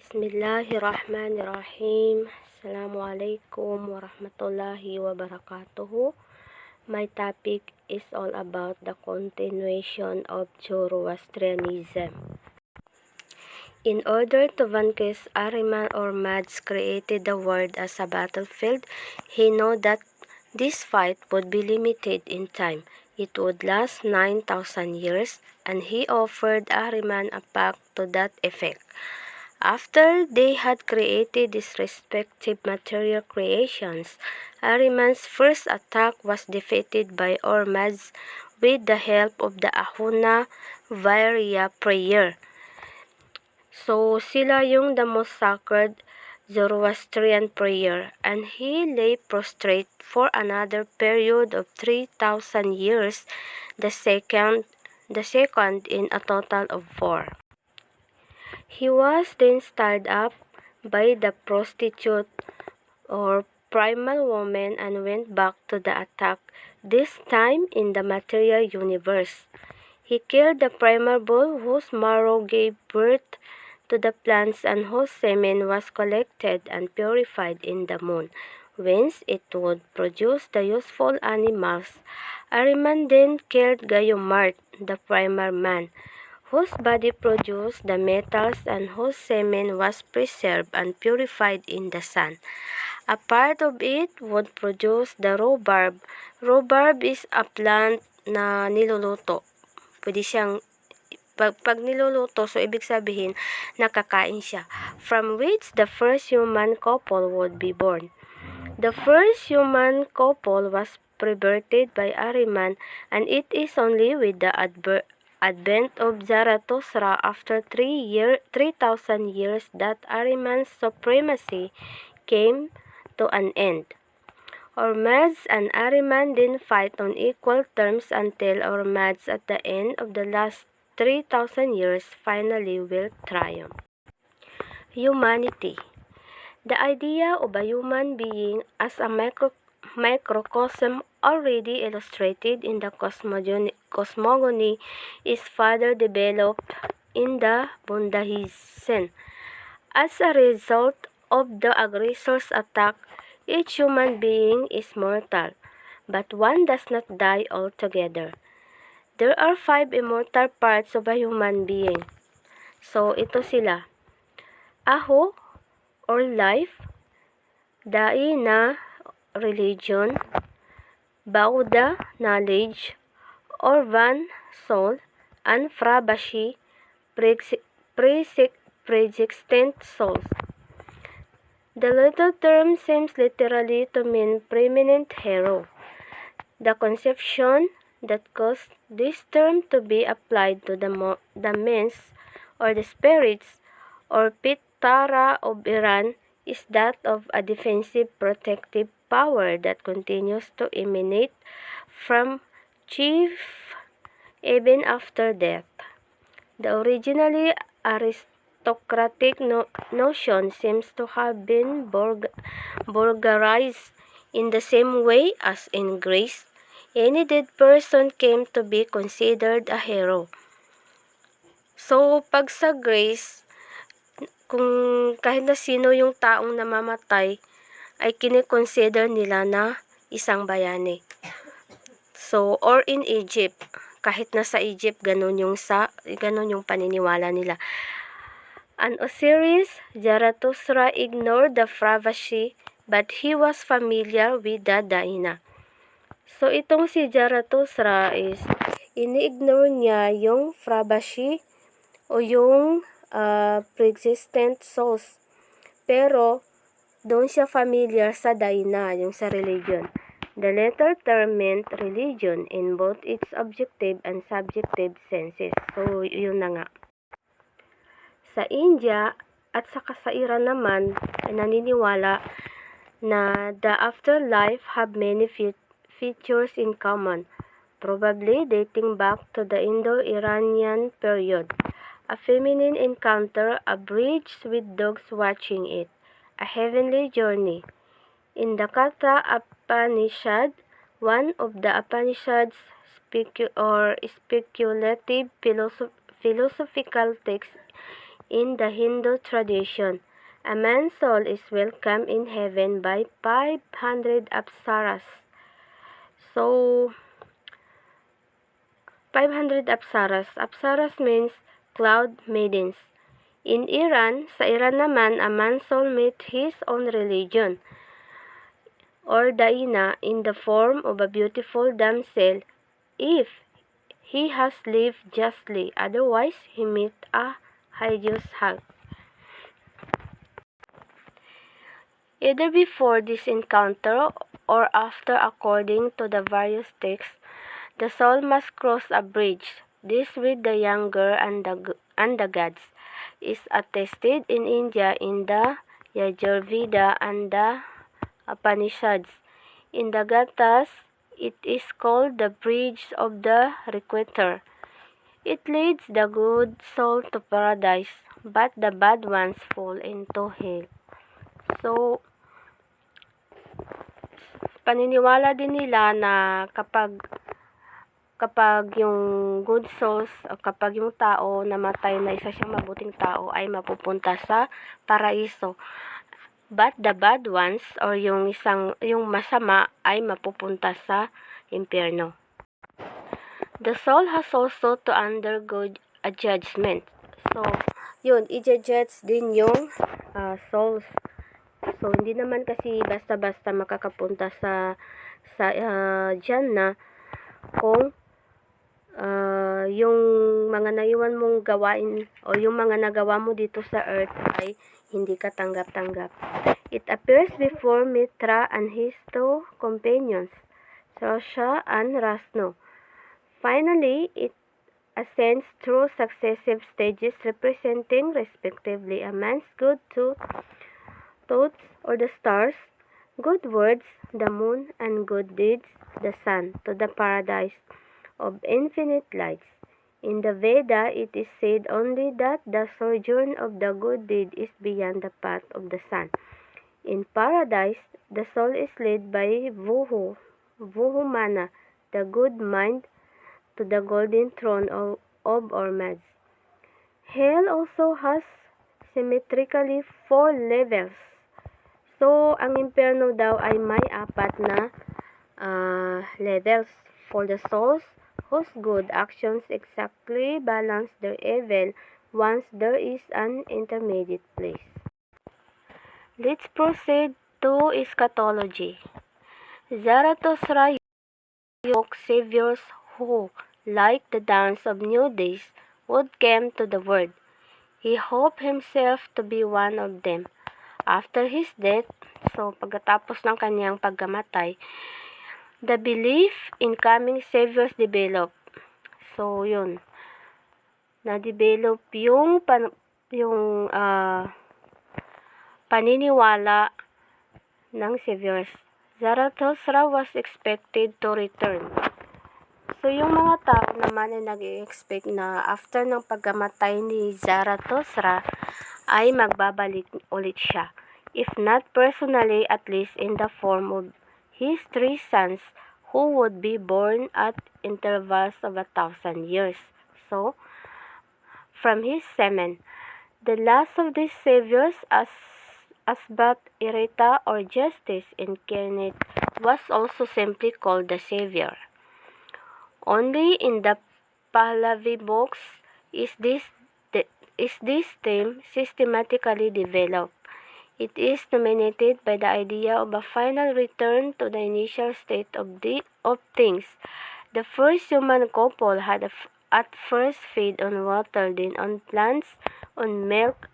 Bismillahirrahmanirrahim. Assalamualaikum warahmatullahi wabarakatuh. My topic is all about the continuation of Zoroastrianism. In order to vanquish Ahriman or Mads created the world as a battlefield, he knew that this fight would be limited in time. It would last 9,000 years, and he offered Ahriman a pact to that effect. After they had created these respective material creations, Ahriman's first attack was defeated by Ormazd with the help of the Ahuna Varya prayer. So sila yung the most sacred Zoroastrian prayer, and he lay prostrate for another period of 3,000 years, the second in a total of 4. He was then stirred up by the prostitute or primal woman and went back to the attack, this time in the material universe. He killed the primal bull whose marrow gave birth to the plants and whose semen was collected and purified in the moon, whence it would produce the useful animals. Ahriman then killed Gayumart, the primal man, whose body produced the metals and whose semen was preserved and purified in the sun. A part of it would produce the rhubarb. Rhubarb is a plant na niluluto. Pwede siyang, pag niluluto, so ibig sabihin, nakakain siya, from which the first human couple would be born. The first human couple was perverted by Ahriman, and it is only with the advent of Zarathustra after 3,000 years that Ahriman's supremacy came to an end. Ormazd and Ahriman then fight on equal terms until Ormazd at the end of the last 3,000 years finally will triumph. Humanity. The idea of a human being as a microcosm already illustrated in the cosmogony is further developed in the Buddhism. As a result of the aggressor's attack, each human being is mortal, but one does not die altogether. There are 5 immortal parts of a human being. So, ito sila. Aho, or life, Daina, religion, Bauda, knowledge, Orvan, soul, and Frabashi, pre-existent souls. The latter term seems literally to mean preeminent hero. The conception that caused this term to be applied to the mens or the spirits or Pitara of Iran is that of a defensive protective power that continues to emanate from chief even after death. The originally aristocratic notion seems to have been vulgarized in the same way as in Greece. Any dead person came to be considered a hero. So, pag sa Greece, kung kahit na sino yung taong namamatay, ay kinikonsider nila na isang bayani. So, or in Egypt, kahit na sa Egypt, ganun yung paniniwala nila. An Osiris, Zarathustra ignored the Fravashi, but he was familiar with the Daina. So, itong si Zarathustra is, ini-ignore niya yung Fravashi o yung pre-existent souls. Pero, doon siya familiar sa Daina, yung sa religion. The latter term meant religion in both its objective and subjective senses. So, yun na nga. Sa India at saka sa Iran naman, ay naniniwala na the afterlife have many features in common, probably dating back to the Indo-Iranian period. A feminine encounter, a bridge with dogs watching it, a heavenly journey. In the Katha Upanishad, one of the Upanishad's speculative philosophical texts In the Hindu tradition, a man's soul is welcomed in heaven by 500 apsaras. So, 500 apsaras. Apsaras means cloud maidens. In Iran, sa Iran naman, a man's soul meets his own religion or daina in the form of a beautiful damsel if he has lived justly. Otherwise, he meets a hideous hag. Either before this encounter or after, according to the various texts, the soul must cross a bridge. This with the younger and the gods is attested in India in the Yajurveda and the Upanishads. In the Gathas, it is called the bridge of the requitor. It leads the good soul to paradise, but the bad ones fall into hell. So, paniniwala din nila na kapag yung good souls, o kapag yung tao namatay na isa siyang mabuting tao ay mapupunta sa paraiso. But the bad ones or yung masama ay mapupunta sa impyerno. The soul has also to undergo a judgment. So, yun, i-judge din yung souls. So, hindi naman kasi basta-basta makakapunta sa Jannah kung yung mga naiwan mong gawain o yung mga nagawa mo dito sa earth ay hindi ka tanggap-tanggap. It appears before Mitra and his two companions, Sosha and Rasno. Finally, it ascends through successive stages representing respectively a man's good thoughts or the stars, good words, the moon, and good deeds, the sun, to the paradise of infinite lights. In the Veda, it is said only that the sojourn of the good deed is beyond the path of the sun. In paradise, the soul is led by Vuhumana, the good mind, to the golden throne of Ormazd. Hell also has symmetrically 4 levels. So, ang impyerno daw ay may 4 na levels for the souls whose good actions exactly balance their evil once there is an intermediate place. Let's proceed to eschatology. Zarathustra spoke saviors who, like the dawns of new days, would come to the world. He hoped himself to be one of them. After his death, so pagkatapos ng kanyang pagkamatay, the belief in coming saviors developed. So, yun. Na-develop yung paniniwala ng saviors. Zarathustra was expected to return. So, yung mga tao naman ay nag-expect na after ng pagkamatay ni Zarathustra ay magbabalik ulit siya. If not personally, at least in the form of his 3 sons who would be born at intervals of 1,000 years. So, from his semen, the last of these saviors, Asbat Irita or Justice Incarnate, was also simply called the Savior. Only in the Pahlavi books is this theme systematically developed. It is dominated by the idea of a final return to the initial state of things. The first human couple had at first fed on water, then on plants, on milk,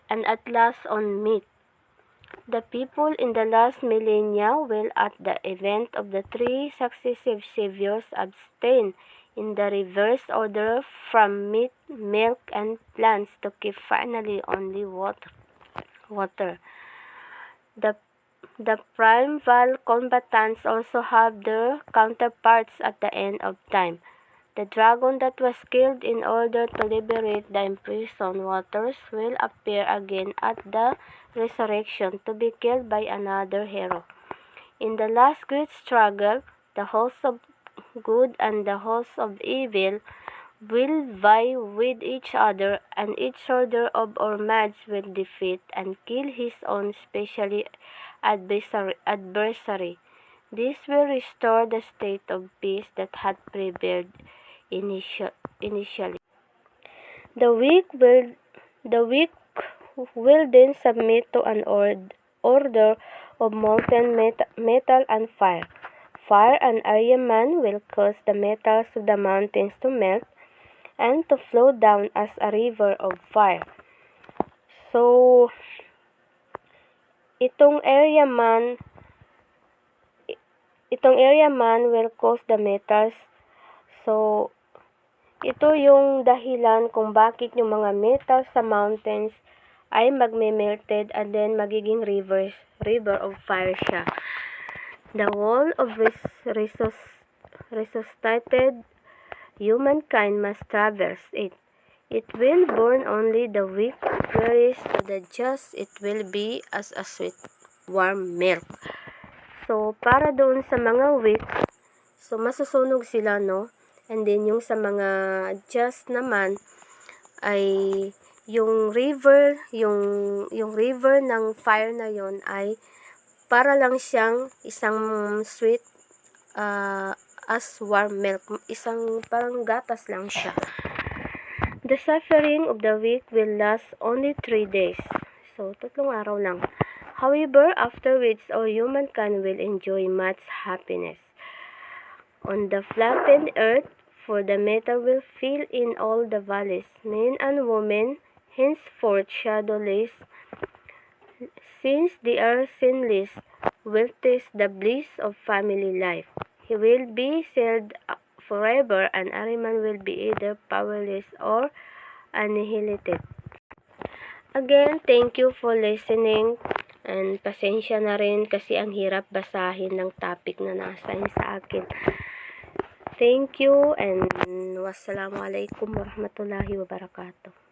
and at last on meat. The people in the last millennia will, at the event of the 3 successive saviors, abstain in the reverse order from meat, milk, and plants to keep finally only water. The primeval combatants also have their counterparts at the end of time. The dragon that was killed in order to liberate the imprisoned waters will appear again at the resurrection to be killed by another hero. In the last great struggle, the hosts of good and the hosts of evil will vie with each other, and each soldier of our match will defeat and kill his own specially adversary. This will restore the state of peace that had prevailed initially. The weak will then submit to an order of molten metal and fire. Fire and Aryaman will cause the metals of the mountains to melt and to flow down as a river of fire. So, itong area man will cause the metals. So, ito yung dahilan kung bakit yung mga metals sa mountains ay magme-melted and then magiging river of fire siya. The wall of resuscitated humankind must traverse it. It will burn only the weak, whereas to the just it will be as a sweet, warm milk. So, para doon sa mga weak, so masusunog sila, no? And then, yung sa mga just naman, ay yung river ng fire na yon ay para lang siyang isang sweet as warm milk. Isang parang gatas lang siya. The suffering of the weak will last only 3 days. So, 3 araw lang. However, afterwards, all humankind will enjoy much happiness. On the flattened earth, for the metal will fill in all the valleys, men and women, henceforth shadowless, since they are sinless, will taste the bliss of family life. He will be sealed forever, and Ariman will be either powerless or annihilated. Again, thank you for listening, and pasensya na rin kasi ang hirap basahin ng topic na na-assign sa akin. Thank you, and wassalamualaikum warahmatullahi wabarakatuh.